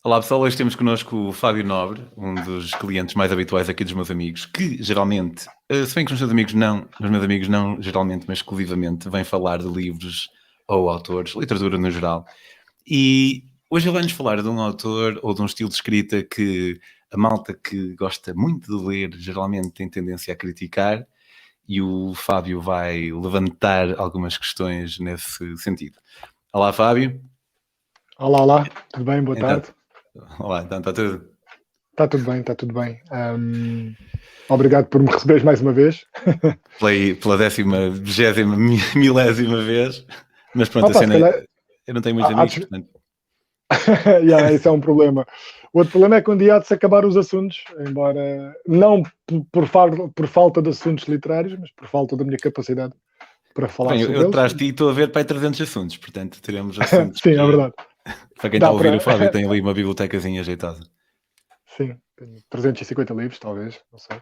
Olá pessoal, hoje temos connosco o Fábio Nobre, um dos clientes mais habituais aqui dos meus amigos, que geralmente, se bem que os meus amigos não geralmente, mas exclusivamente, vêm falar de livros ou autores, literatura no geral. E hoje ele vai-nos falar de um autor ou de um estilo de escrita que a malta que gosta muito de ler geralmente tem tendência a criticar, e o Fábio vai levantar algumas questões nesse sentido. Olá Fábio. Olá, tudo bem? Boa tarde. Olá, então está tudo? Está tudo bem. Obrigado por me receberes mais uma vez. Pela 20ª, milésima vez. Mas pronto, Opa, a cena, calhar... eu não tenho muitos amigos, portanto. Esse é um problema. O outro problema é que um dia há de se acabar os assuntos, embora não por falta de assuntos literários, mas por falta da minha capacidade para falar Bem, sobre eu eles. atrás de ti estou a ver para aí 300 assuntos, portanto teremos assuntos. Sim, é verdade. Para quem está a ouvir o Fábio, tem ali uma bibliotecazinha ajeitada. Sim, tenho 350 livros, talvez, não sei.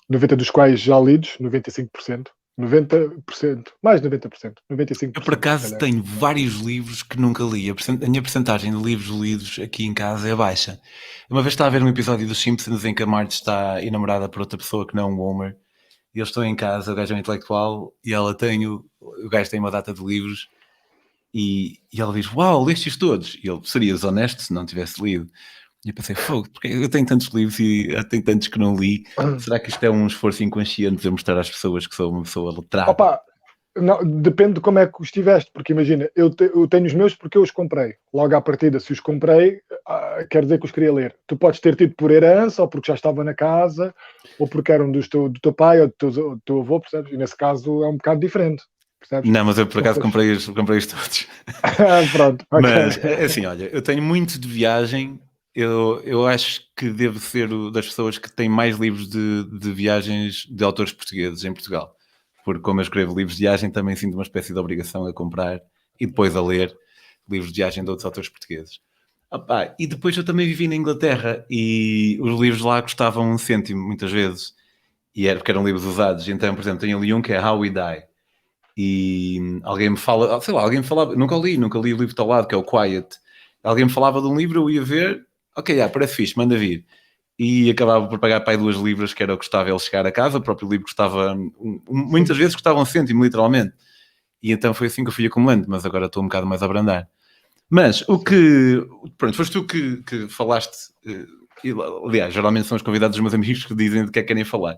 90 dos quais já lidos, 95%. 90%, mais de 90%, 95%. Eu, por acaso, tenho vários livros que nunca li. A minha percentagem de livros lidos aqui em casa é baixa. Uma vez estava a ver um episódio dos Simpsons em que a Marge está enamorada por outra pessoa que não é um Homer, e eles estão em casa, o gajo é um intelectual, e o gajo tem uma data de livros, e ela diz, uau, lestes todos? E ele, serias honesto se não tivesse lido? E eu pensei, fogo, porque eu tenho tantos livros e tenho tantos que não li. Será que isto é um esforço inconsciente de eu mostrar às pessoas que sou uma pessoa letrada? Opa, não, depende de como é que os tiveste, porque imagina, eu tenho os meus porque eu os comprei. Logo à partida, se os comprei, quer dizer que os queria ler. Tu podes ter tido por herança, ou porque já estava na casa, ou porque eram do teu pai ou do teu avô, percebes? E nesse caso é um bocado diferente, percebes? Não, mas eu por acaso comprei-os todos. Pronto, okay. Mas, assim, olha, eu tenho muito de viagem. Eu acho que devo ser das pessoas que têm mais livros de viagens de autores portugueses em Portugal. Porque como eu escrevo livros de viagem, também sinto uma espécie de obrigação a comprar e depois a ler livros de viagem de outros autores portugueses. E depois eu também vivi na Inglaterra e os livros lá custavam 1 cêntimo muitas vezes, porque eram livros usados. Então, por exemplo, tenho ali um que é How We Die, e alguém me fala, sei lá, alguém me falava, nunca li o livro que está ao lado, que é o Quiet. Alguém me falava de um livro, eu ia ver, ok, parece fixe, manda vir. E acabava por pagar para aí 2 libras, que era o que custava ele chegar a casa. O próprio livro custava, muitas vezes custava 1 cêntimo, literalmente. E então foi assim que eu fui acumulando, mas agora estou um bocado mais a abrandar. Mas pronto, foste tu que falaste, aliás, geralmente são os convidados dos meus amigos que dizem de que é que querem falar.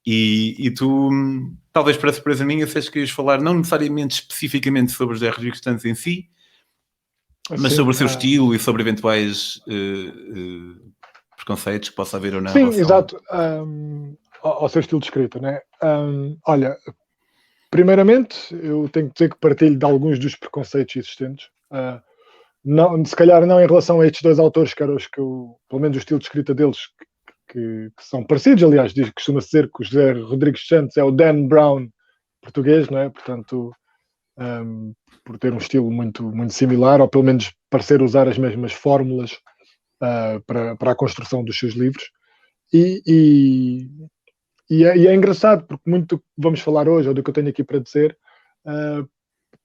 E tu, talvez para surpresa minha, disseste que ias falar não necessariamente especificamente sobre os R.G. Stanton em si, mas sobre o seu estilo e sobre eventuais preconceitos que possa haver ou não. Sim, exato. Ao seu estilo de escrita, né? Olha, primeiramente, eu tenho que dizer que partilho de alguns dos preconceitos existentes. Não, se calhar não em relação a estes 2 autores, que eram os que eu, pelo menos o estilo de escrita deles, que são parecidos. Aliás, costuma-se dizer que o José Rodrigues Santos é o Dan Brown português, não é? Portanto, por ter um estilo muito, muito similar, ou pelo menos parecer usar as mesmas fórmulas para a construção dos seus livros. E é engraçado, porque muito do que vamos falar hoje, ou do que eu tenho aqui para dizer,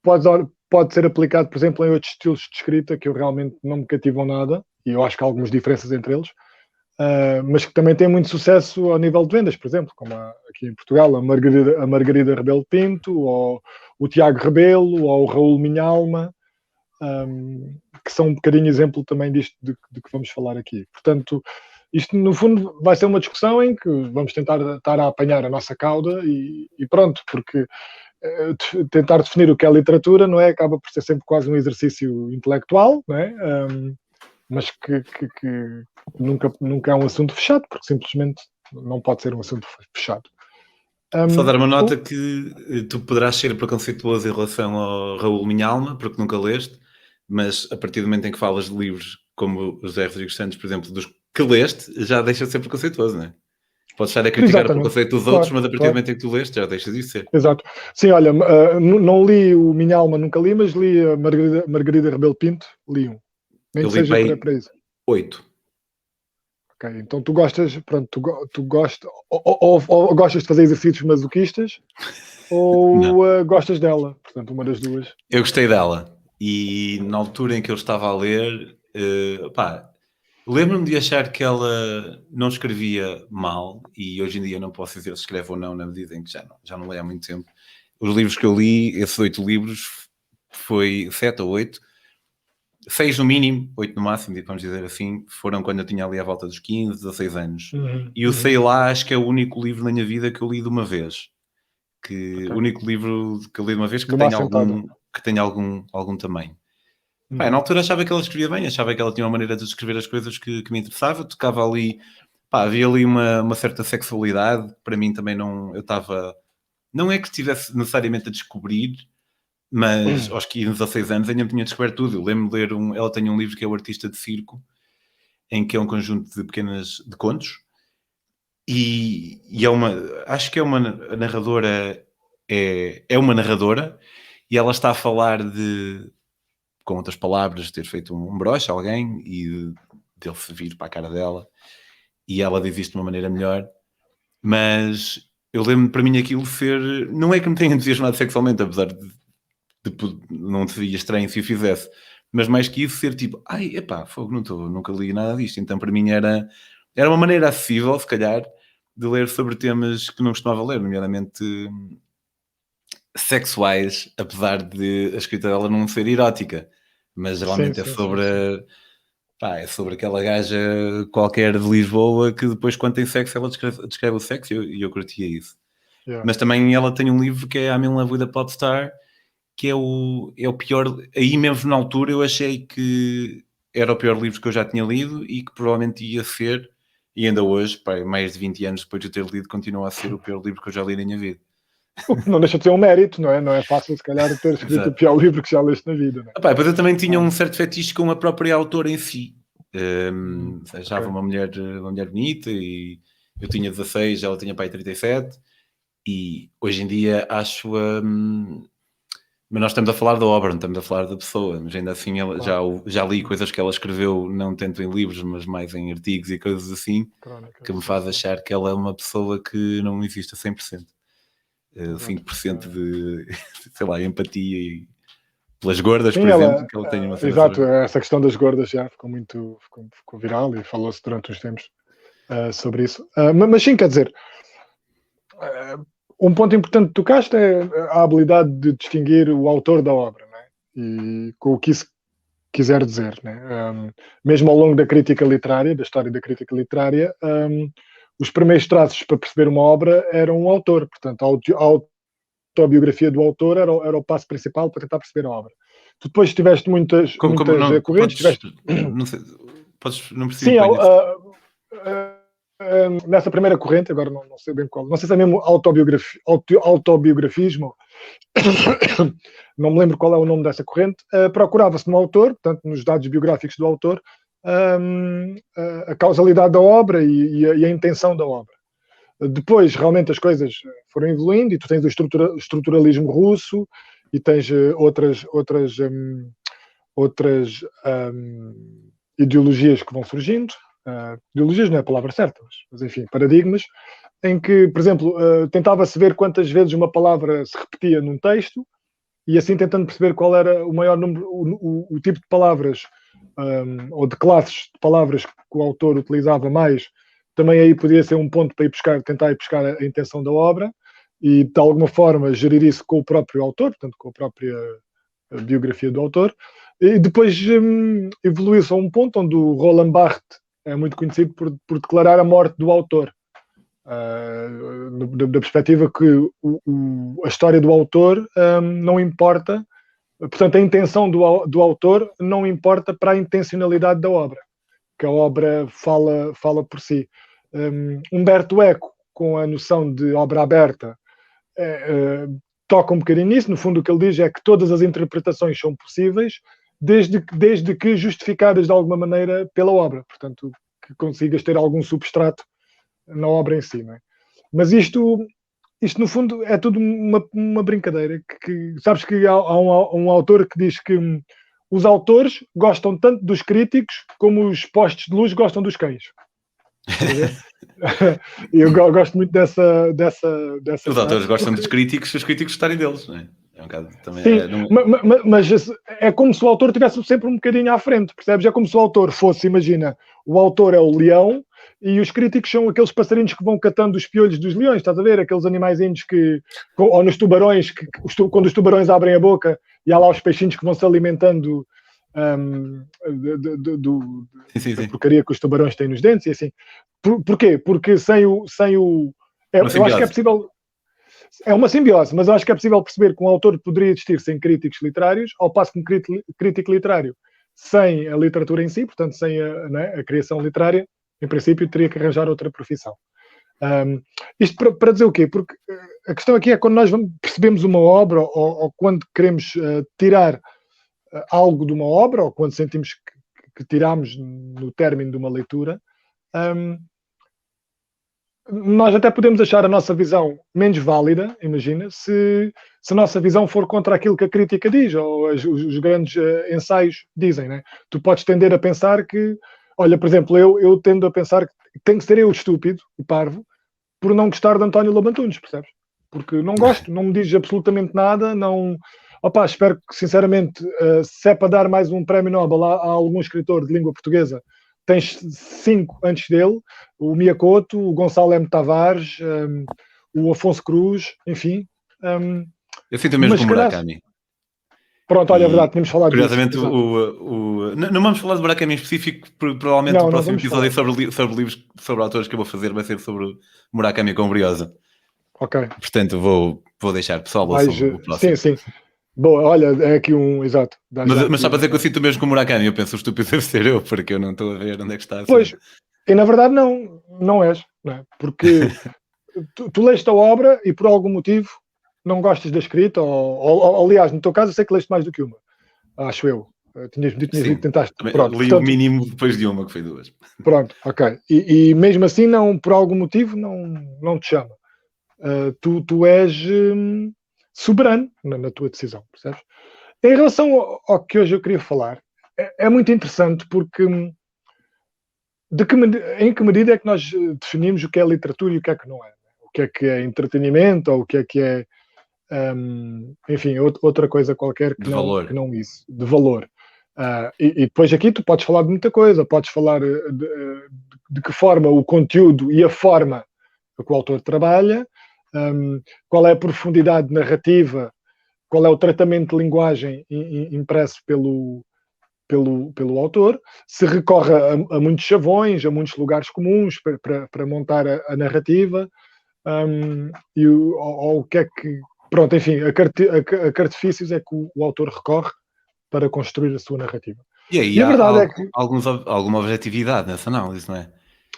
pode ser aplicado, por exemplo, em outros estilos de escrita que eu realmente não me cativam nada, e eu acho que há algumas diferenças entre eles, mas que também têm muito sucesso ao nível de vendas, por exemplo, como aqui em Portugal, a Margarida Rebelo Pinto, ou o Tiago Rebelo, ou o Raul Minhalma, que são um bocadinho exemplo também disto de que vamos falar aqui. Portanto, isto no fundo vai ser uma discussão em que vamos tentar estar a apanhar a nossa cauda e pronto, porque tentar definir o que é literatura, não é? Acaba por ser sempre quase um exercício intelectual, não é? Mas que nunca é um assunto fechado, porque simplesmente não pode ser um assunto fechado. Só dar uma nota que tu poderás ser preconceituoso em relação ao Raul Minhalma, porque nunca leste, mas a partir do momento em que falas de livros como os José Rodrigues Santos, por exemplo, dos que leste, já deixa de ser preconceituoso, não é? Podes estar a criticar o preconceito dos outros, mas a partir do momento em que tu leste, já deixas de ser. Exato. Sim, olha, não li o Minhalma, nunca li, mas li a Margarida Rebelo Pinto, li um. Nem eu que seja para isso. 8. Ok, então tu gostas, pronto, tu gostas, ou gostas de fazer exercícios masoquistas, ou gostas dela, portanto, uma das duas. Eu gostei dela, e na altura em que eu estava a ler, Pá, lembro-me de achar que ela não escrevia mal, e hoje em dia não posso dizer se escreve ou não, na medida em que já não leio há muito tempo. Os livros que eu li, esses 8 livros, foi 7 ou 8, 6 no mínimo, 8 no máximo, vamos dizer assim, foram quando eu tinha ali à volta dos 15, 16 anos. E o Sei Lá, acho que é o único livro na minha vida que eu li de uma vez. O único livro que eu li de uma vez que tenha algum tamanho. Na altura achava que ela escrevia bem, achava que ela tinha uma maneira de escrever as coisas que me interessava, tocava ali, havia ali uma certa sexualidade, para mim também não é que estivesse necessariamente a descobrir, mas aos 15, 16 anos ainda me tinha descoberto tudo. Eu lembro de ler ela tem um livro que é O Artista de Circo, em que é um conjunto de contos, e acho que é uma narradora, é uma narradora, e ela está a falar com outras palavras, ter feito um broche a alguém e dele se vir para a cara dela, e ela diz isto de uma maneira melhor, mas eu lembro para mim aquilo não é que me tenha entusiasmado sexualmente, apesar de não seria estranho se o fizesse, mas mais que isso ser tipo, fogo, nunca li nada disto, então para mim era uma maneira acessível, se calhar, de ler sobre temas que não costumava ler, nomeadamente sexuais, apesar de a escrita dela não ser erótica, mas geralmente é sobre aquela gaja qualquer de Lisboa que depois, quando tem sexo, ela descreve o sexo, e eu curtia isso. Mas também ela tem um livro que é I'm in Love with a Popstar, que é o pior. Aí mesmo na altura eu achei que era o pior livro que eu já tinha lido e que provavelmente ia ser, e ainda hoje, mais de 20 anos depois de eu ter lido, continua a ser o pior livro que eu já li na minha vida. O que não deixa de ser um mérito, não é? Não é fácil, se calhar, ter escrito o pior livro que já leste na vida. Não é? Mas eu também tinha um certo fetiche com a própria autora em si. Achava uma mulher bonita, e eu tinha 16, ela tinha 37, e hoje em dia acho mas nós estamos a falar da obra, não estamos a falar da pessoa, mas ainda assim já li coisas que ela escreveu, não tanto em livros, mas mais em artigos e coisas assim, que me faz achar que ela é uma pessoa que não existe a 100%. 5% de, sei lá, empatia e pelas gordas, por exemplo, que ela tem uma cena. Exato, essa questão das gordas já ficou viral e falou-se durante uns tempos sobre isso. Mas sim, quer dizer, um ponto importante que tocaste é a habilidade de distinguir o autor da obra, não é? E com o que isso quiser dizer, né? Mesmo ao longo da crítica literária, da história da crítica literária, os primeiros traços para perceber uma obra eram um autor, portanto, a autobiografia do autor era o passo principal para tentar perceber a obra. Tu depois tiveste muitas correntes. Não percebi. Sim, nessa primeira corrente, agora não sei bem qual, não sei se é mesmo autobiografismo, não me lembro qual é o nome dessa corrente. Procurava-se no autor, portanto, nos dados biográficos do autor, a causalidade da obra e a intenção da obra. Depois, realmente, as coisas foram evoluindo, e tu tens o estruturalismo russo e tens outras ideologias que vão surgindo. Ideologias não é a palavra certa, mas enfim, paradigmas, em que, por exemplo, tentava-se ver quantas vezes uma palavra se repetia num texto, e assim tentando perceber qual era o maior número, o tipo de palavras ou de classes de palavras que o autor utilizava mais. Também aí podia ser um ponto para tentar ir buscar a intenção da obra e, de alguma forma, gerir isso com o próprio autor, portanto, com a própria biografia do autor. E depois evoluiu-se a um ponto onde o Roland Barthes é muito conhecido por declarar a morte do autor. Da perspectiva que a história do autor não importa, portanto, a intenção do autor não importa para a intencionalidade da obra, que a obra fala por si. Umberto Eco, com a noção de obra aberta, toca um bocadinho nisso. No fundo, o que ele diz é que todas as interpretações são possíveis, desde que justificadas de alguma maneira pela obra, portanto, que consigas ter algum substrato na obra em si, não é? Mas isto no fundo é tudo uma brincadeira, que sabes que há um autor que diz que os autores gostam tanto dos críticos como os postes de luz gostam dos cães. E eu gosto muito dessa Os autores gostam dos críticos, se os críticos gostarem deles, não é? É um bocado também. Sim, mas é como se o autor estivesse sempre um bocadinho à frente, percebes? É como se o autor fosse, imagina, o autor é o leão e os críticos são aqueles passarinhos que vão catando os piolhos dos leões, estás a ver? Aqueles animaizinhos que, ou nos tubarões, quando os tubarões abrem a boca e há lá os peixinhos que vão se alimentando da porcaria que os tubarões têm nos dentes e assim. Porquê? Porque sem o eu acho que é possível. É uma simbiose, mas eu acho que é possível perceber que um autor poderia existir sem críticos literários, ao passo que um crítico literário sem a literatura em si, portanto, sem a criação literária, em princípio, teria que arranjar outra profissão. Isto para dizer o quê? Porque a questão aqui é quando nós percebemos uma obra ou quando queremos tirar algo de uma obra ou quando sentimos que tiramos no término de uma leitura, nós até podemos achar a nossa visão menos válida, imagina, se a nossa visão for contra aquilo que a crítica diz, ou os grandes ensaios dizem, né? Tu podes tender a pensar que, olha, por exemplo, eu tendo a pensar que tem que ser eu estúpido, o parvo, por não gostar de António Lobo Antunes, percebes? Porque não gosto, não me diz absolutamente nada, não... Opa, espero que, sinceramente, se é para dar mais um prémio Nobel a algum escritor de língua portuguesa, tens 5 antes dele, o Miyakoto, o Gonçalo M. Tavares, o Afonso Cruz, enfim. Eu sinto mesmo com o Murakami. Pronto, olha, é verdade, tínhamos falado curiosamente, disso. Não vamos falar de Murakami em específico, provavelmente não, o próximo episódio sobre livros, sobre autores que eu vou fazer vai ser sobre Murakami com Briosa. Ok. Portanto, vou deixar, pessoal, ouçam o próximo. Sim. Boa, olha, é aqui um, exato. Mas só para dizer que eu sinto mesmo com o Murakami, eu penso o estúpido deve ser eu, porque eu não estou a ver onde é que está. Pois, e na verdade não és, não é? Porque tu leste a obra e por algum motivo não gostas da escrita, ou aliás, no teu caso eu sei que leste mais do que uma, acho eu. Tinhas dito que tentaste. Pronto, li portanto, o mínimo depois de uma, que foi 2. Pronto, ok. E mesmo assim, não, por algum motivo, não te chama. Tu és soberano na tua decisão, percebes? Em relação ao que hoje eu queria falar, é muito interessante porque em que medida é que nós definimos o que é literatura e o que é que não é? O que é entretenimento ou o que é enfim, outra coisa qualquer que não isso, de valor. E depois aqui tu podes falar de muita coisa, podes falar de que forma o conteúdo e a forma que o autor trabalha, qual é a profundidade narrativa, qual é o tratamento de linguagem impresso pelo autor, se recorre a muitos chavões, a muitos lugares comuns para montar a narrativa, ou o que é que... Pronto, enfim, a que artifícios é que o autor recorre para construir a sua narrativa. E aí a verdade é que... alguma objetividade nessa análise, não é?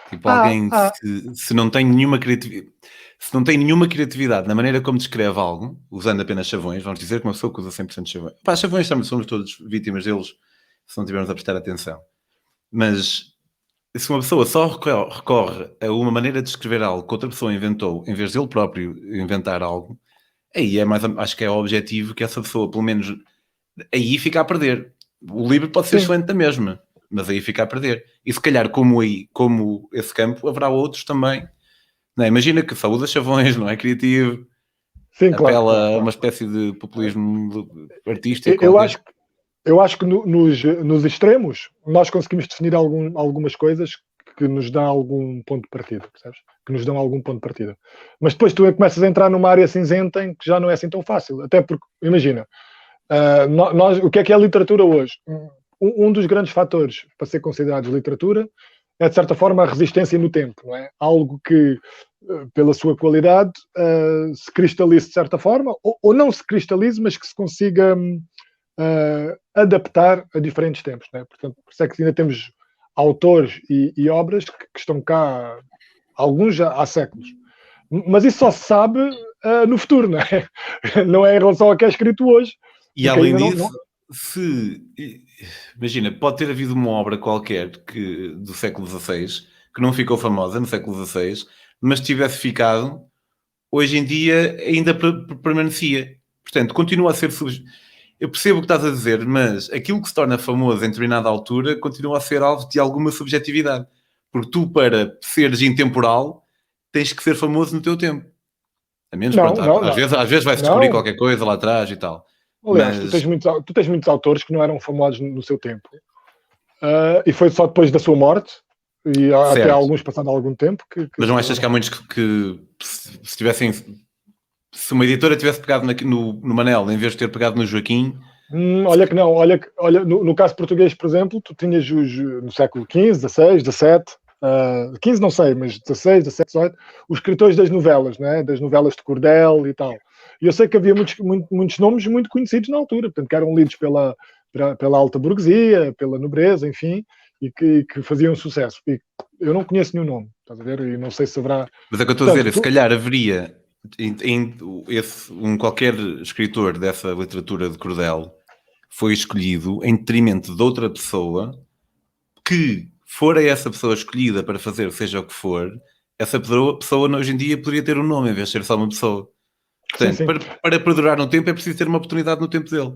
Tipo, alguém se não tem nenhuma criatividade... Se não tem nenhuma criatividade na maneira como descreve algo, usando apenas chavões, vamos dizer que uma pessoa que usa 100% de chavões... Pá, chavões somos todos vítimas deles, se não tivermos a prestar atenção. Mas se uma pessoa só recorre a uma maneira de escrever algo que outra pessoa inventou, em vez de ele próprio inventar algo, aí acho que é o objetivo que essa pessoa, pelo menos, aí fica a perder. O livro pode ser excelente da mesma, mas aí fica a perder. E se calhar, como esse campo, haverá outros também. Não é? Imagina que só usa chavões, não é criativo. Sim, apela a uma espécie de populismo artístico. Eu acho que nos extremos nós conseguimos definir algumas coisas que nos dão algum ponto de partida, percebes? Que nos dão algum ponto de partida. Mas depois tu começas a entrar numa área cinzenta em que já não é assim tão fácil. Até porque, imagina, o que é a literatura hoje? Um dos grandes fatores para ser considerados literatura é, de certa forma, a resistência no tempo, não é? Algo que, pela sua qualidade, se cristalize de certa forma, ou não se cristalize, mas que se consiga adaptar a diferentes tempos, não é? Portanto, por isso é que ainda temos autores e obras que estão cá, alguns já há séculos. Mas isso só se sabe no futuro, não é? Não é em relação ao que é escrito hoje. E além disso, imagina, pode ter havido uma obra qualquer do século XVI que não ficou famosa no século XVI, mas tivesse ficado, hoje em dia ainda permanecia. Portanto, continua a ser... Eu percebo o que estás a dizer, mas aquilo que se torna famoso em determinada altura continua a ser alvo de alguma subjetividade. Porque tu, para seres intemporal, tens que ser famoso no teu tempo. A menos, Não, pronto, não, às não. vezes vai-se descobrir Não. qualquer coisa lá atrás e tal. Aliás, Mas, tu tens muitos autores que não eram famosos no seu tempo. E foi só depois da sua morte, e até certo. alguns passado algum tempo, que Mas se não achas que há tornaram muitos que se tivessem... Se uma editora tivesse pegado no Manel, em vez de ter pegado no Joaquim... olha que não, olha, no caso português, por exemplo, tu tinhas no século XV, XVI, XVII, 15 não sei, mas 16, 17, 18, os escritores das novelas, né? Das novelas de cordel e tal. E eu sei que havia muitos nomes muito conhecidos na altura, portanto, que eram lidos pela alta burguesia, pela nobreza, enfim, e que faziam sucesso. E eu não conheço nenhum nome, estás a ver? E não sei se haverá... Mas é que eu estou a dizer, se calhar haveria qualquer escritor dessa literatura de cordel foi escolhido em detrimento de outra pessoa que fora essa pessoa escolhida para fazer seja o que for, essa pessoa hoje em dia poderia ter um nome em vez de ser só uma pessoa. Portanto, Sim. para perdurar no tempo é preciso ter uma oportunidade no tempo dele.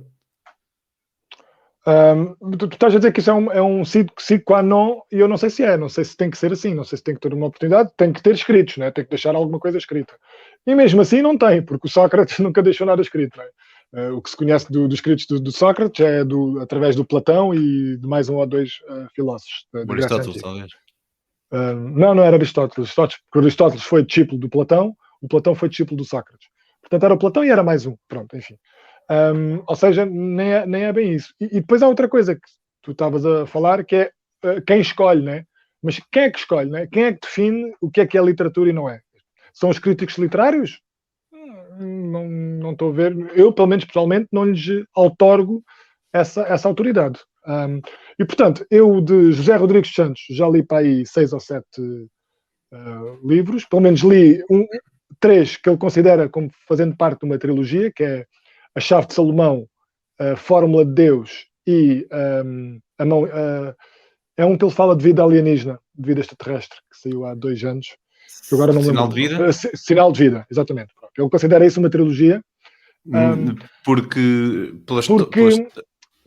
Tu estás a dizer que isso é um sine qua non, e eu não sei se é, não sei se tem que ser assim, não sei se tem que ter uma oportunidade, tem que ter escritos, né? Tem que deixar alguma coisa escrita. E mesmo assim não tem, porque o Sócrates nunca deixou nada escrito. Né? O que se conhece dos escritos do Sócrates é através do Platão e de mais um ou dois filósofos da Grécia Aristóteles, Antiga. talvez. Não era Aristóteles. Porque Aristóteles foi discípulo do Platão, o Platão foi discípulo do Sócrates. Portanto, era o Platão e era mais um. Pronto, enfim. Ou seja, nem é bem isso. E depois há outra coisa que tu estavas a falar, que é quem escolhe, né? Mas quem é que escolhe, né? Quem é que define o que é literatura e não é? São os críticos literários? Não estou a ver. Eu, pelo menos pessoalmente, não lhes outorgo essa autoridade. E, portanto, eu de José Rodrigues Santos já li para aí 6 ou 7 livros, pelo menos li 3 que ele considera como fazendo parte de uma trilogia, que é A Chave de Salomão, A Fórmula de Deus e a mão... é um que ele fala de vida alienígena, de vida extraterrestre, que saiu há 2 anos, que agora não me lembro. Sinal de vida? Sinal de vida, exatamente. Ele considera isso uma trilogia. Porque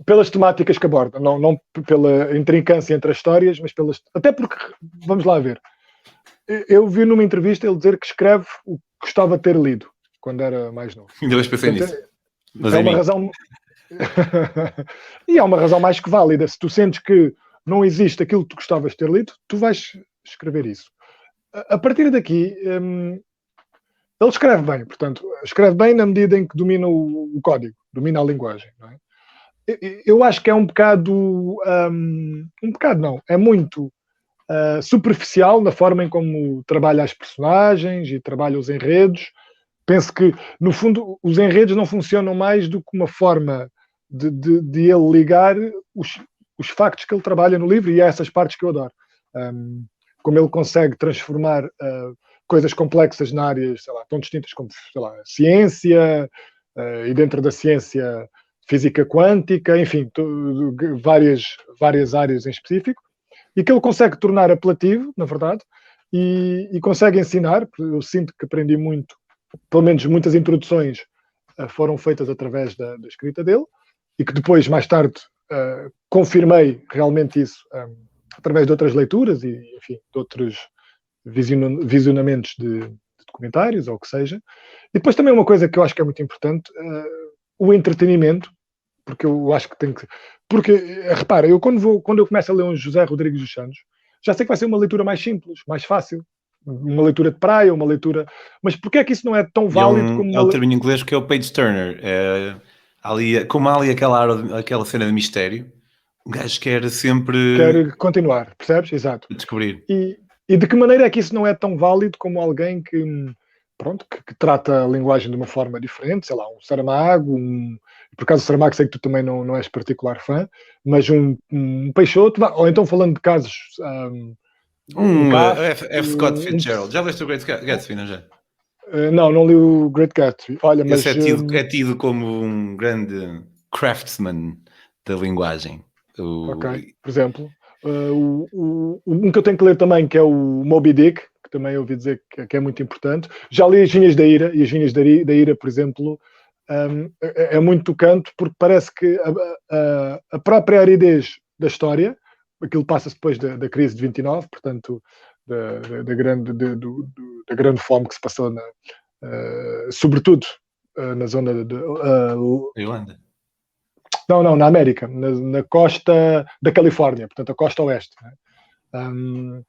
pelas temáticas que aborda, não pela intrincância entre as histórias, mas até porque, vamos lá ver, eu vi numa entrevista ele dizer que escreve o que gostava de ter lido quando era mais novo. Ainda hoje pensei nisso. Mas é uma razão e é uma razão mais que válida. Se tu sentes que não existe aquilo que tu gostavas de ter lido, tu vais escrever isso. A partir daqui, ele escreve bem, portanto, escreve bem na medida em que domina o código, domina a linguagem, não é? Eu acho que é um bocado não, é muito superficial na forma em como trabalha as personagens e trabalha os enredos. Penso que, no fundo, os enredos não funcionam mais do que uma forma de ele ligar os factos que ele trabalha no livro, e é essas partes que eu adoro. Como ele consegue transformar coisas complexas na áreas, sei lá, tão distintas como, sei lá, ciência, e dentro da ciência física quântica, enfim, várias áreas em específico, e que ele consegue tornar apelativo, na verdade, e consegue ensinar. Eu sinto que aprendi muito, pelo menos muitas introduções foram feitas através da escrita dele, e que depois, mais tarde, confirmei realmente isso através de outras leituras e, enfim, de outros visionamentos de documentários, ou o que seja. E depois também uma coisa que eu acho que é muito importante, o entretenimento, porque eu acho que tem que... Porque, repara, eu quando eu começo a ler um José Rodrigues dos Santos, já sei que vai ser uma leitura mais simples, mais fácil. Uma leitura de praia, uma leitura... Mas porquê é que isso não é tão válido como... É o termo em inglês que é o page turner. Como há ali aquela cena de mistério, o gajo quer sempre... Quer continuar, percebes? Exato. Descobrir. E de que maneira é que isso não é tão válido como alguém que trata a linguagem de uma forma diferente, sei lá, um Saramago, por acaso o Saramago sei que tu também não és particular fã, mas um Peixoto, ou então falando de casos... F. Scott Fitzgerald. Já leste o Great Gatsby, não já? Não li o Great Gatsby. Olha, mas... Esse é tido como um grande craftsman da linguagem. Ok, por exemplo. Um que eu tenho que ler também, que é o Moby Dick, que também ouvi dizer que é muito importante. Já li As Vinhas da Ira, e As Vinhas da Ira, por exemplo, é muito tocante, porque parece que a própria aridez da história, aquilo passa-se depois da crise de 29, portanto, da grande fome que se passou sobretudo na zona de Irlanda. Não, na América, na costa da Califórnia, portanto, a costa oeste. Né?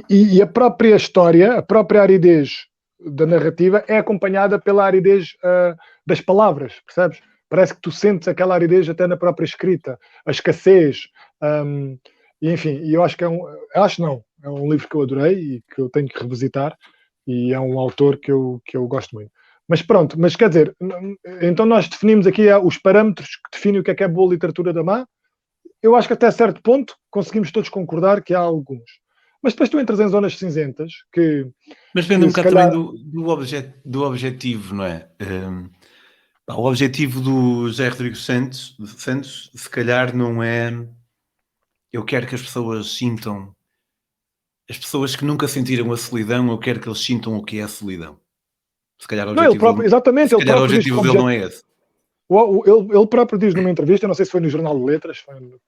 E a própria história, a própria aridez da narrativa é acompanhada pela aridez das palavras, percebes? Parece que tu sentes aquela aridez até na própria escrita, a escassez. E enfim, eu acho que é um livro que eu adorei e que eu tenho que revisitar, e é um autor que eu gosto muito. Mas pronto, mas quer dizer, então nós definimos aqui os parâmetros que definem o que é boa literatura da má. Eu acho que até certo ponto conseguimos todos concordar que há alguns. Mas depois tu entras em zonas cinzentas que... Mas depende um bocado também do objetivo, não é? O objetivo do José Rodrigues Santos, se calhar não é... Eu quero que as pessoas sintam... As pessoas que nunca sentiram a solidão, eu quero que eles sintam o que é a solidão. Se calhar o objetivo dele não é esse. Ele próprio diz numa entrevista, não sei se foi no Jornal de Letras,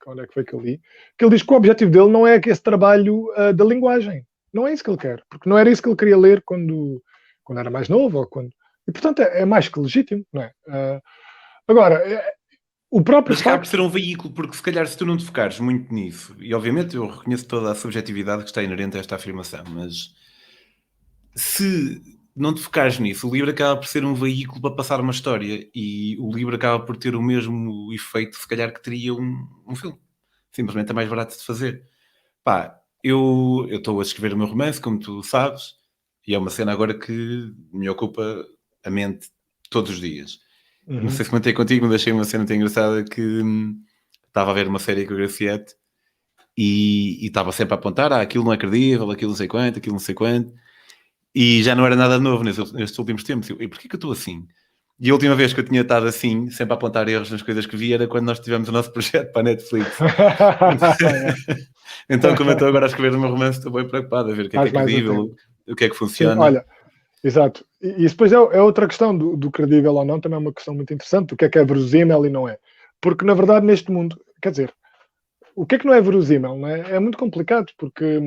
onde é que foi que eu li, que ele diz que o objetivo dele não é esse trabalho da linguagem. Não é isso que ele quer, porque não era isso que ele queria ler quando era mais novo. E, portanto, é mais que legítimo, não é? Agora, o próprio Mas acaba por ser um veículo, porque se calhar se tu não te focares muito nisso, e obviamente eu reconheço toda a subjetividade que está inerente a esta afirmação, mas se não te focares nisso, o livro acaba por ser um veículo para passar uma história, e o livro acaba por ter o mesmo efeito, se calhar, que teria um filme. Simplesmente é mais barato de fazer. Pá, eu estou a escrever o meu romance, como tu sabes, e é uma cena agora que me ocupa a mente todos os dias. Não sei se comentei contigo, mas achei uma cena tão engraçada que estava a ver uma série com a Graciete e estava sempre a apontar, aquilo não é credível, aquilo não sei quanto, aquilo não sei quanto. E já não era nada novo nestes últimos tempos. E porquê que eu estou assim? E a última vez que eu tinha estado assim, sempre a apontar erros nas coisas que vi, era quando nós tivemos o nosso projeto para a Netflix. Então, como eu estou agora a escrever o meu romance, estou bem preocupado a ver o que é credível, o que é que funciona. Sim, olha, exato. E depois é outra questão do credível ou não, também é uma questão muito interessante, o que é verosímil e não é. Porque, na verdade, neste mundo, quer dizer, o que é que não é verosímil? Não é? É muito complicado, porque...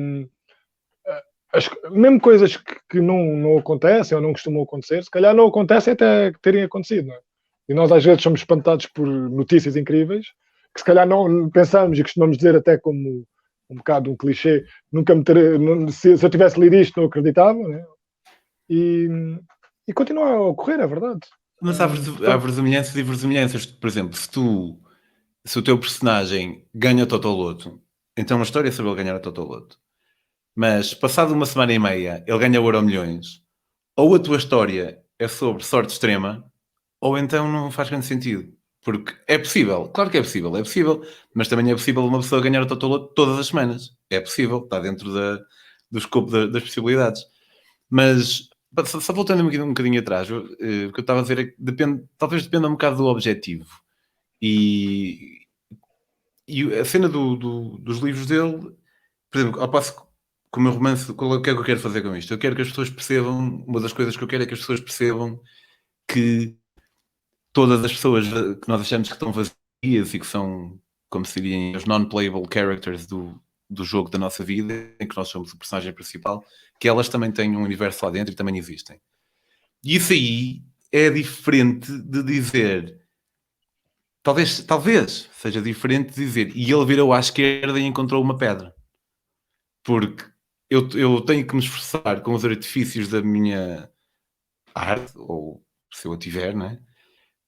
mesmo coisas que não acontecem ou não costumam acontecer, se calhar não acontecem até terem acontecido, não é? E nós às vezes somos espantados por notícias incríveis, que se calhar não pensamos e costumamos dizer até como um bocado um clichê, se eu tivesse lido isto não acreditava, né? E continua a ocorrer, é verdade. Mas há verosimilhanças e verosimilhanças. Por exemplo, se o teu personagem ganha Totoloto, então a história é sobre ele ganhar a Totoloto. Mas, passado uma semana e meia, ele ganha o Euromilhões, ou a tua história é sobre sorte extrema, ou então não faz grande sentido. Porque é possível, claro que é possível, mas também é possível uma pessoa ganhar o Totoloto todas as semanas. É possível, está dentro do escopo das possibilidades. Mas, só voltando um bocadinho atrás, o que eu estava a dizer é que talvez dependa um bocado do objetivo. E a cena dos livros dele, por exemplo, ao passo que o meu romance, o que é que eu quero fazer com isto? Eu quero que as pessoas percebam, uma das coisas que eu quero é que as pessoas percebam que todas as pessoas que nós achamos que estão vazias e que são, como se diriam, os non-playable characters do jogo da nossa vida, em que nós somos o personagem principal, que elas também têm um universo lá dentro e também existem. E isso aí é diferente de dizer... Talvez seja diferente de dizer, e ele virou à esquerda e encontrou uma pedra. Porque eu tenho que me esforçar com os artifícios da minha arte, ou se eu a tiver, não é?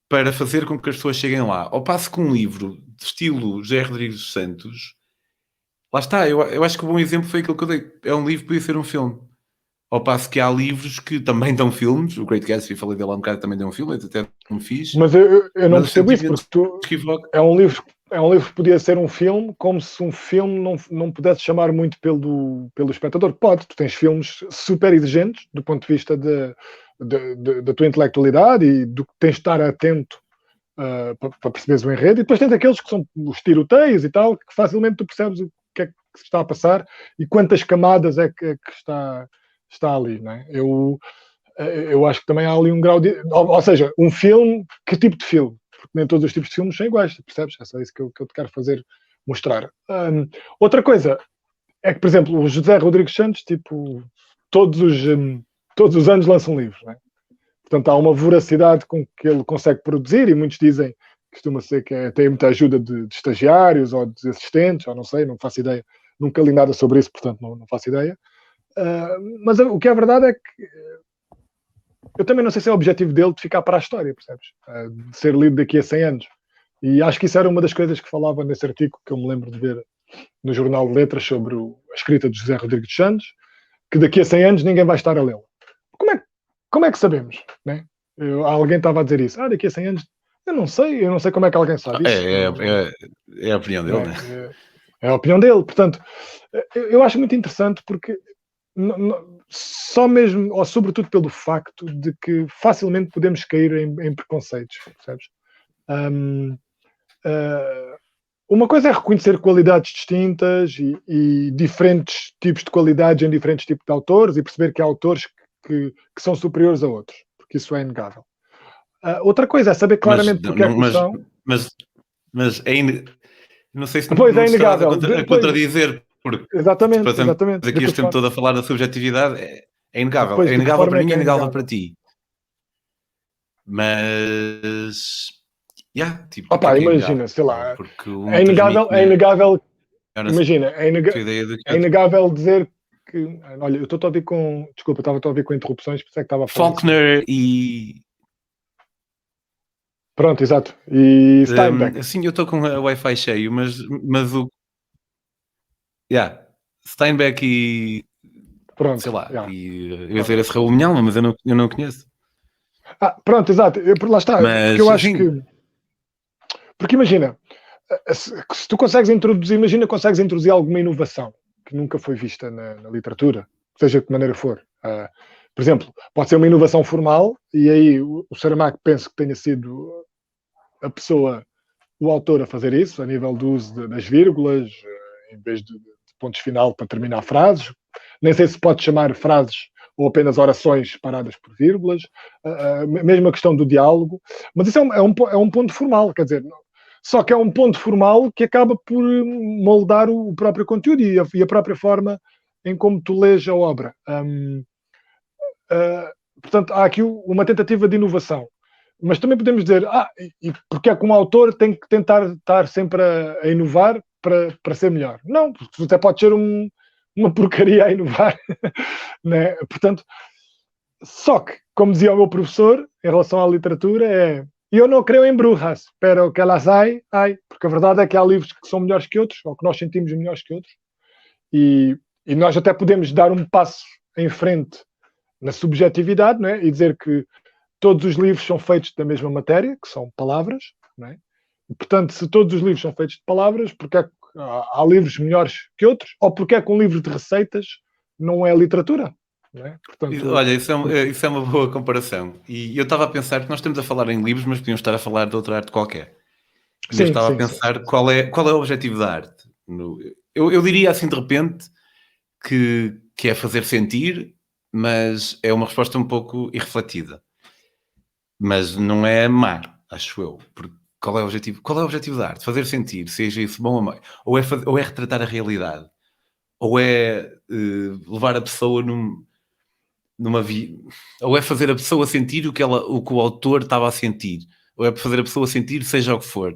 Para fazer com que as pessoas cheguem lá. Ao passo que um livro de estilo José Rodrigues dos Santos, lá está, eu acho que o bom exemplo foi aquilo que eu dei. É um livro que podia ser um filme. Ao passo que há livros que também dão filmes. O Great Gatsby, falei dele há um bocado, também deu um filme, até não fiz. Mas eu não percebo isso, porque é um livro que podia ser um filme, como se um filme não pudesse chamar muito pelo espectador. Pode, tu tens filmes super exigentes do ponto de vista da tua intelectualidade e do que tens de estar atento para perceberes o enredo, e depois tens aqueles que são os tiroteios e tal, que facilmente tu percebes o que é que se está a passar e quantas camadas é que está ali, não é? Eu acho que também há ali um grau de... Ou seja, um filme, que tipo de filme? Porque nem todos os tipos de filmes são iguais, percebes? É só isso que eu te quero mostrar. Outra coisa é que, por exemplo, o José Rodrigues Santos, tipo, todos os anos lança um livro, não é? Portanto, há uma voracidade com que ele consegue produzir, e muitos dizem, costuma ser que tem muita ajuda de estagiários ou de assistentes, ou não sei, não faço ideia. Nunca li nada sobre isso, portanto não faço ideia. Mas o que é verdade é que eu também não sei se é o objetivo dele de ficar para a história, percebes? De ser lido daqui a 100 anos. E acho que isso era uma das coisas que falava nesse artigo que eu me lembro de ver no Jornal de Letras sobre a escrita de José Rodrigues dos Santos, que daqui a 100 anos ninguém vai estar a lê-la. Como é que sabemos? Né? Alguém estava a dizer isso. Daqui a 100 anos, eu não sei como é que alguém sabe isso. É a opinião dele, né? É a opinião dele. Portanto, eu acho muito interessante porque só mesmo, ou sobretudo pelo facto de que facilmente podemos cair em preconceitos, percebes? Uma coisa é reconhecer qualidades distintas e diferentes tipos de qualidades em diferentes tipos de autores e perceber que há autores que são superiores a outros, porque isso é inegável. Outra coisa é saber claramente porque é que são. Mas não sei se pois não é inegável. A contradizer, porque exatamente. aqui este tempo todo a falar da subjetividade, é inegável. É inegável para mim, é inegável para ti. Mas... imagina, sei lá, é inegável, imagina, é inegável dizer que, olha, eu estou a ouvir desculpa, estava a ouvir com interrupções, por isso é que estava a falar. Faulkner e... Pronto, exato, e Steinbeck. Sim, eu estou com o Wi-Fi cheio, mas o... Steinbeck e... Pronto, sei lá, e eu ia dizer esse Raul Minhalma, mas eu não conheço. Pronto, exato, lá está, mas, porque eu acho que... Porque imagina, se tu consegues introduzir alguma inovação que nunca foi vista na literatura, seja de que maneira for. Por exemplo, pode ser uma inovação formal, e aí o Saramago penso que tenha sido o autor a fazer isso, a nível do uso das vírgulas, em vez de pontos final para terminar frases. Nem sei se pode chamar frases ou apenas orações paradas por vírgulas, mesmo a questão do diálogo, mas isso é um ponto formal, quer dizer, só que é um ponto formal que acaba por moldar o próprio conteúdo e a própria forma em como tu lês a obra. Portanto, há aqui uma tentativa de inovação. Mas também podemos dizer, e porque é que um autor tem que tentar estar sempre a inovar para ser melhor? Não, porque até pode ser uma porcaria a inovar. Né? Portanto, só que, como dizia o meu professor, em relação à literatura, eu não creio em brujas, pero que elas hay, porque a verdade é que há livros que são melhores que outros, ou que nós sentimos melhores que outros, e nós até podemos dar um passo em frente na subjetividade, não é? E dizer que todos os livros são feitos da mesma matéria, que são palavras, não é? E, portanto, se todos os livros são feitos de palavras, porque é que há livros melhores que outros, ou porque é que um livro de receitas não é literatura? Não é? Portanto, olha, isso é uma boa comparação. E eu estava a pensar que nós estamos a falar em livros, mas podíamos estar a falar de outra arte qualquer. Eu estava a pensar qual é o objetivo da arte. Eu diria assim de repente que é fazer sentir, mas é uma resposta um pouco irrefletida. Mas não é amar, acho eu. Porque qual é o objetivo da arte? Fazer sentir, seja isso bom ou mau. Ou é retratar a realidade. Ou é levar a pessoa ou é fazer a pessoa sentir o que o autor estava a sentir. Ou é fazer a pessoa sentir seja o que for.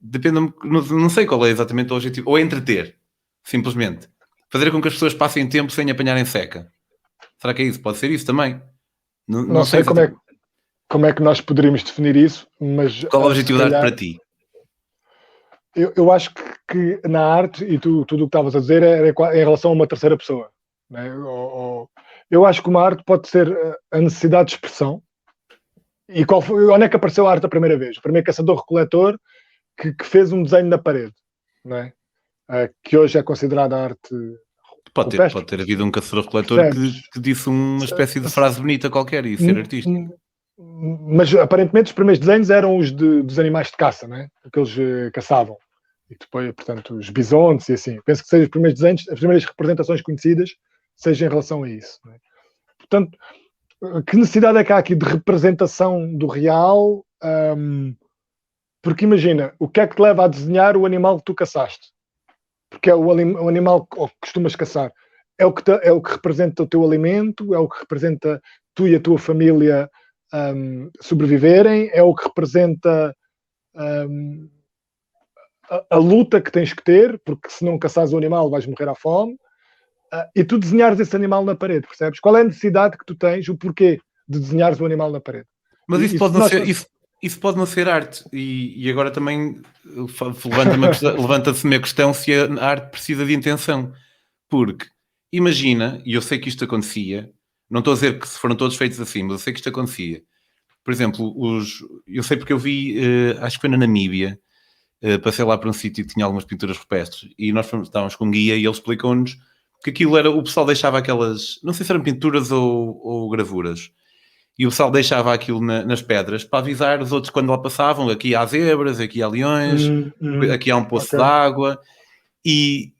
Depende, não sei qual é exatamente o objetivo. Ou é entreter, simplesmente. Fazer com que as pessoas passem tempo sem apanharem seca. Será que é isso? Pode ser isso também. Não sei como é que nós poderíamos definir isso, mas... Qual é o objetivo da arte para ti? Eu acho que na arte, e tudo o que estavas a dizer, era em relação a uma terceira pessoa. Né? Eu acho que uma arte pode ser a necessidade de expressão. E onde é que apareceu a arte a primeira vez? O primeiro caçador-recoletor que fez um desenho na parede, não é? Que hoje é considerada arte... Pode ter havido um caçador-recoletor que disse uma espécie de frase bonita qualquer e ser artista. Mas aparentemente os primeiros desenhos eram os dos animais de caça, não é? Aqueles caçavam. E depois, portanto, os bisontes e assim. Penso que sejam os primeiros desenhos, as primeiras representações conhecidas, seja em relação a isso. Não é? Portanto, que necessidade é que há aqui de representação do real? Porque imagina, o que é que te leva a desenhar o animal que tu caçaste? Porque é o animal que costumas caçar. É o que representa o teu alimento, é o que representa tu e a tua família sobreviverem, é o que representa a luta que tens que ter, porque se não caçares o animal vais morrer à fome, e tu desenhares esse animal na parede, percebes? Qual é a necessidade que tu tens, o porquê de desenhares o animal na parede? Mas isso pode não ser... Isso pode não ser arte, e agora também levanta-se uma questão se a arte precisa de intenção, porque imagina, e eu sei que isto acontecia, não estou a dizer que foram todos feitos assim, mas eu sei que isto acontecia. Por exemplo, eu sei porque eu vi, acho que foi na Namíbia, passei lá para um sítio que tinha algumas pinturas rupestres, e nós estávamos com um guia e ele explicou-nos que aquilo era, o pessoal deixava aquelas, não sei se eram pinturas ou gravuras, e o pessoal deixava aquilo nas pedras para avisar os outros quando lá passavam, aqui há zebras, aqui há leões, aqui há um poço de água, e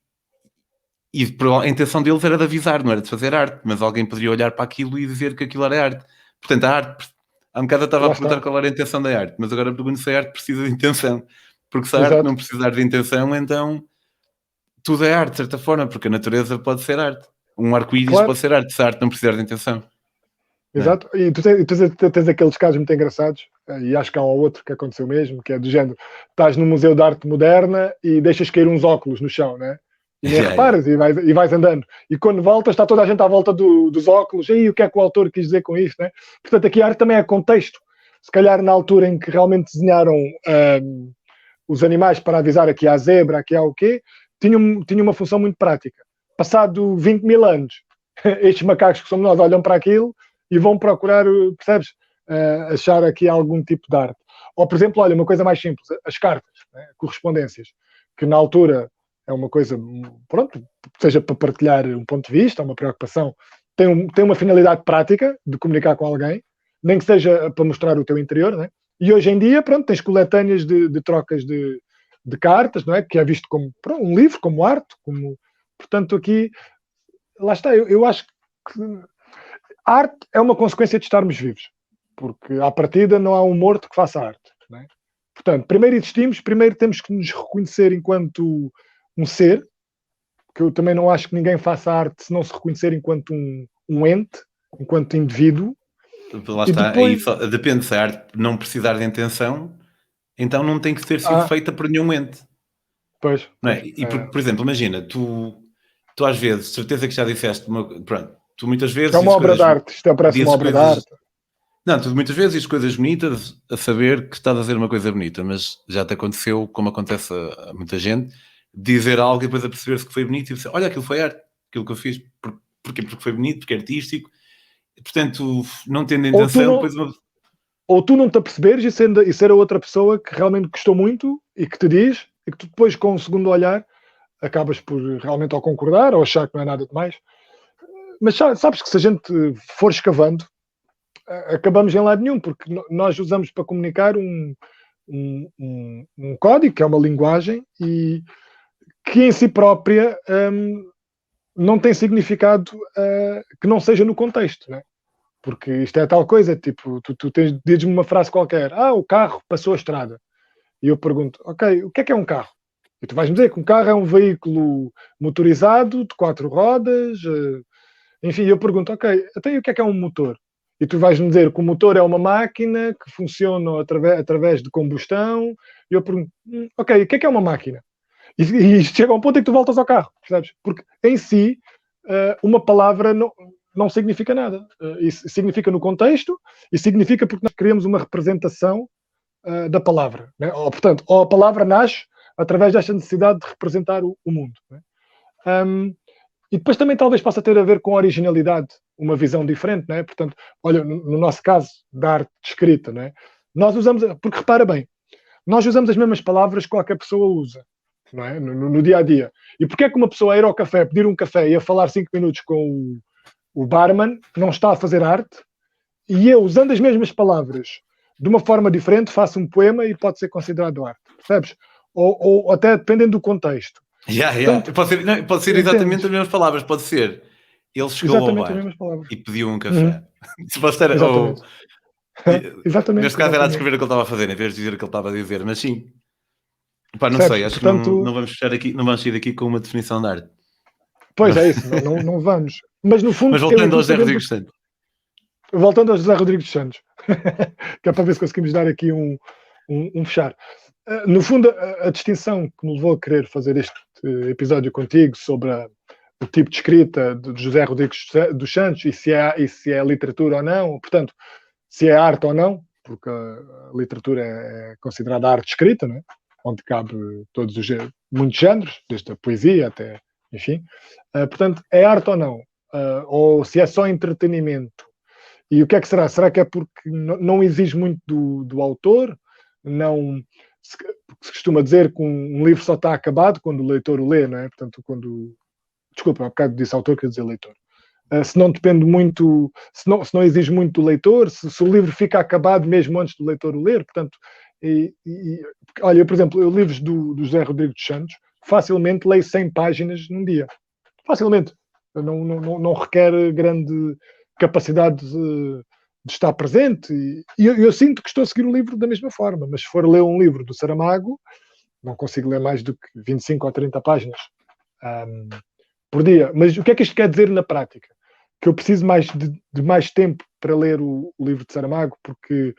a intenção deles era de avisar, não era de fazer arte, mas alguém poderia olhar para aquilo e dizer que aquilo era arte. Portanto, a arte, há um bocado eu estava a perguntar qual era a intenção da arte, mas agora pergunto se a arte precisa de intenção, porque se a arte não precisar de intenção, então tudo é arte, de certa forma, porque a natureza pode ser arte. Um arco-íris pode ser arte, se a arte não precisar de intenção. Exato, e tu tens aqueles casos muito engraçados, e acho que há um ou outro que aconteceu mesmo, que é do género, estás no Museu de Arte Moderna e deixas cair uns óculos no chão, né? E nem reparas, e vais andando. E quando voltas, está toda a gente à volta dos óculos, e o que é que o autor quis dizer com isto, né? Portanto, aqui a arte também é contexto. Se calhar na altura em que realmente desenharam os animais para avisar aqui há zebra, aqui há o quê, tinha uma função muito prática. Passado 20 mil anos, estes macacos que somos nós olham para aquilo e vão procurar, percebes, achar aqui algum tipo de arte. Ou, por exemplo, olha, uma coisa mais simples, as cartas, né? Correspondências, que na altura é uma coisa, pronto, seja para partilhar um ponto de vista, uma preocupação, tem uma finalidade prática de comunicar com alguém, nem que seja para mostrar o teu interior, né? E hoje em dia, pronto, tens coletâneas de trocas de cartas, não é? Que é visto como um livro, como arte, portanto aqui, lá está, eu acho que a arte é uma consequência de estarmos vivos, porque à partida não há um morto que faça arte, não é? Portanto, primeiro existimos, primeiro temos que nos reconhecer enquanto um ser, que eu também não acho que ninguém faça arte se não se reconhecer enquanto um ente, enquanto indivíduo. Lá está, depois... aí depende, se a arte não precisar de intenção, então não tem que ter sido feita por nenhum ente. Pois. Não é? E por exemplo, imagina, tu às vezes, certeza que já disseste, pronto, tu muitas vezes... É uma obra de arte, isto parece uma obra de arte. Não, tu muitas vezes dizes coisas bonitas a saber que estás a dizer uma coisa bonita, mas já te aconteceu, como acontece a muita gente, dizer algo e depois a perceber-se que foi bonito e dizer, olha, aquilo foi arte, aquilo que eu fiz, porque foi bonito, porque é artístico. Portanto, não tendo intenção, ou tu não te aperceberes e ser a outra pessoa que realmente gostou muito e que te diz, e que tu depois, com um segundo olhar, acabas por realmente ou concordar ou achar que não é nada demais. Mas sabes que se a gente for escavando, acabamos em lado nenhum, porque nós usamos para comunicar um código, que é uma linguagem, e que em si própria não tem significado que não seja no contexto, né? Porque isto é tal coisa, tipo, tu dizes-me uma frase qualquer, o carro passou a estrada, e eu pergunto, ok, o que é um carro? E tu vais-me dizer que um carro é um veículo motorizado, de 4 rodas, enfim, eu pergunto, ok, até o que é um motor? E tu vais-me dizer que o motor é uma máquina que funciona através de combustão, e eu pergunto, ok, o que é uma máquina? E isto chega a um ponto em que tu voltas ao carro, percebes? Porque em si, uma palavra não significa nada. Isso significa no contexto e significa porque nós criamos uma representação da palavra. Né? Portanto, a palavra nasce através desta necessidade de representar o mundo. Né? E depois também talvez possa ter a ver com a originalidade, uma visão diferente. Né? Portanto, olha, no nosso caso, da arte escrita, né? Nós usamos, porque repara bem, nós usamos as mesmas palavras que qualquer pessoa usa. Não é? No dia a dia. E porquê é que uma pessoa a ir ao café, pedir um café e a falar 5 minutos com o barman, não está a fazer arte, e eu, usando as mesmas palavras de uma forma diferente, faço um poema e pode ser considerado arte, percebes? Ou até dependendo do contexto. Portanto, pode ser exatamente as mesmas palavras, pode ser ele chegou ao bar e pediu um café. Exatamente. Exatamente. Neste caso era a descrever o que ele estava a fazer, em vez de dizer o que ele estava a dizer, mas sim. Pá, não sei, acho que não vamos fechar aqui, não vamos sair daqui com uma definição de arte. Pois é isso, não vamos. Mas no fundo. Mas voltando aos Zé Rodrigues Santos. voltando ao José Rodrigues dos Santos, que é para ver se conseguimos dar aqui um fechar. No fundo, a distinção que me levou a querer fazer este episódio contigo sobre o tipo de escrita de José Rodrigues dos Santos e se é literatura ou não, portanto, se é arte ou não, porque a literatura é considerada arte escrita, não é? Onde cabe muitos géneros, desde a poesia até, enfim. Portanto, é arte ou não? Ou se é só entretenimento? E o que é que será? Será que é porque não exige muito do autor? Não, se costuma dizer que um livro só está acabado quando o leitor o lê, não é? Portanto, desculpa, há bocado disse autor, quer dizer leitor. Se não depende muito, se não exige muito do leitor, se o livro fica acabado mesmo antes do leitor o ler, portanto, olha, por exemplo, livros do José Rodrigues dos Santos, facilmente leio 100 páginas num dia. Facilmente. Não requer grande capacidade de estar presente. E eu sinto que estou a seguir o livro da mesma forma, mas se for ler um livro do Saramago, não consigo ler mais do que 25 ou 30 páginas por dia. Mas o que é que isto quer dizer na prática? Que eu preciso de mais tempo para ler o livro de Saramago, porque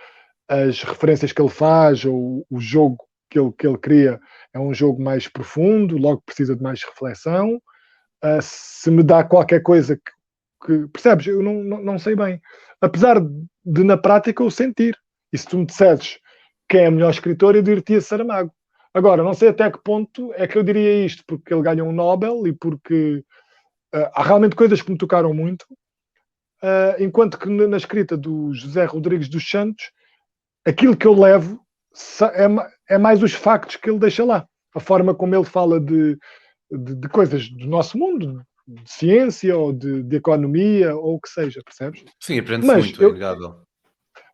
as referências que ele faz ou o jogo que ele cria é um jogo mais profundo, logo precisa de mais reflexão. Se me dá qualquer coisa que percebes, eu não sei bem. Apesar de na prática eu sentir. E se tu me disseres quem é o melhor escritor, eu diria Saramago. Agora, não sei até que ponto é que eu diria isto, porque ele ganhou um Nobel e porque há realmente coisas que me tocaram muito, enquanto que na escrita do José Rodrigues dos Santos, aquilo que eu levo é mais os factos que ele deixa lá. A forma como ele fala de coisas do nosso mundo, de ciência ou de economia ou o que seja, percebes? Sim, aprende-se muito, é inegável.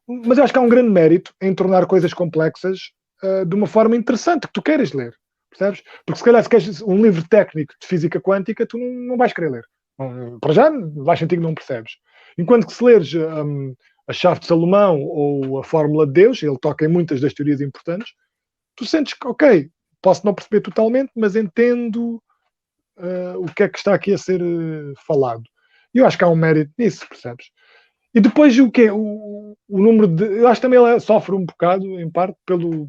Mas eu acho que há um grande mérito em tornar coisas complexas de uma forma interessante, que tu queres ler, percebes? Porque se calhar se queres um livro técnico de física quântica, tu não vais querer ler. Para já, vais sentir que não percebes. Enquanto que se leres a Chave de Salomão ou a Fórmula de Deus, ele toca em muitas das teorias importantes, tu sentes que, ok, posso não perceber totalmente, mas entendo o que é que está aqui a ser falado. E eu acho que há um mérito nisso, percebes? E depois o quê? O número de... Eu acho que também ele sofre um bocado, em parte,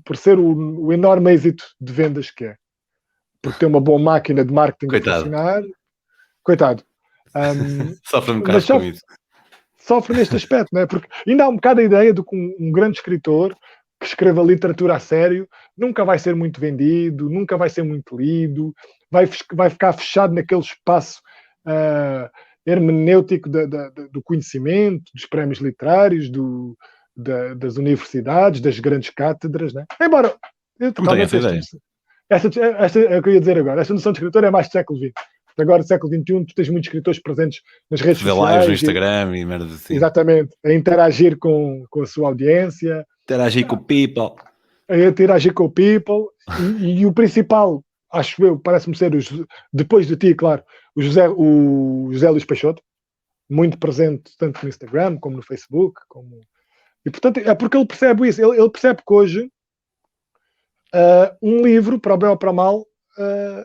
por ser o enorme êxito de vendas que é. Porque tem uma boa máquina de marketing a funcionar. Coitado. Sofre um bocado com isso. Sofre neste aspecto, não é? Porque ainda há um bocado a ideia de que um grande escritor que escreva literatura a sério nunca vai ser muito vendido, nunca vai ser muito lido, vai ficar fechado naquele espaço hermenêutico do conhecimento, dos prémios literários, das universidades, das grandes cátedras, né? Embora eu tenho essa ideia. Esta é o que eu ia dizer agora. Esta noção de escritor é mais do século XX. Agora, no século XXI, tu tens muitos escritores presentes nas redes sociais. Lives no Instagram e merda assim. Exatamente. A interagir com a sua audiência. Interagir com o people. A interagir com o people. E o principal, acho eu, parece-me ser, depois de ti, claro, o José Luís Peixoto. Muito presente tanto no Instagram como no Facebook. E, portanto, é porque ele percebe isso. Ele percebe que hoje um livro, para o bem ou para o mal,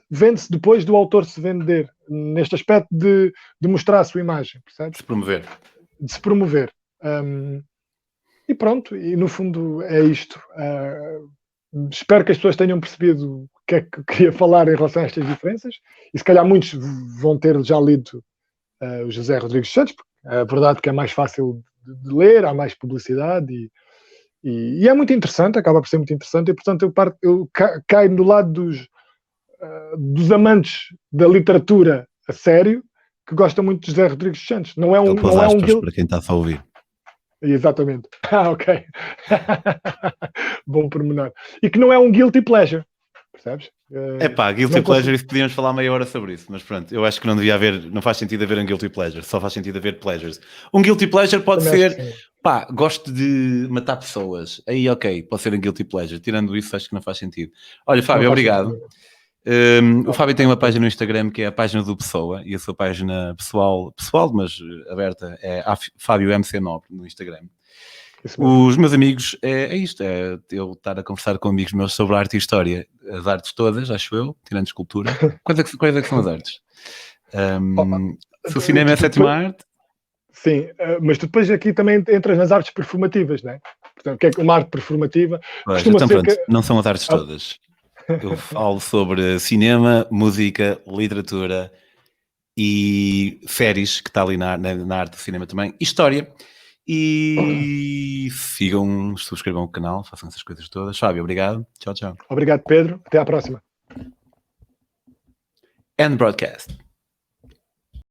vende-se depois do autor se vender, neste aspecto de mostrar a sua imagem, percebes? De se promover. E pronto, e no fundo é isto. Espero que as pessoas tenham percebido o que é que eu queria falar em relação a estas diferenças, e se calhar muitos vão ter já lido o José Rodrigues dos Santos, porque é verdade que é mais fácil de ler, há mais publicidade e é muito interessante, acaba por ser muito interessante, e portanto eu caio do lado dos amantes da literatura a sério, que gostam muito de José Rodrigues dos Santos. Não é um guilty... para quem está a ouvir. Exatamente. Ok. Bom pormenor. E que não é um guilty pleasure. Percebes? Guilty pleasure, isso podíamos falar meia hora sobre isso, mas pronto, eu acho que não faz sentido haver um guilty pleasure, só faz sentido haver pleasures. Um guilty pleasure pode ser, gosto de matar pessoas, aí ok, pode ser um guilty pleasure, tirando isso acho que não faz sentido. Olha, Fábio, obrigado. O Fábio tem uma página no Instagram que é a página do Pessoa, e a sua página pessoal, mas aberta, é Fábio MC Nobre no Instagram. Os meus amigos, é isto, é eu estar a conversar com amigos meus sobre arte e história, as artes todas, acho eu, tirando escultura. Quais é que são as artes? Se o cinema é a sétima arte... Sim, mas depois aqui também entras nas artes performativas, não é? Portanto, o que é que uma arte performativa Pois, costuma então ser pronto, não são as artes Ah. todas. Eu falo sobre cinema, música, literatura e séries, que está ali na arte do cinema também, e história. E sigam, subscrevam o canal, façam essas coisas todas. Fábio, obrigado. Tchau, tchau. Obrigado, Pedro. Até à próxima. End broadcast.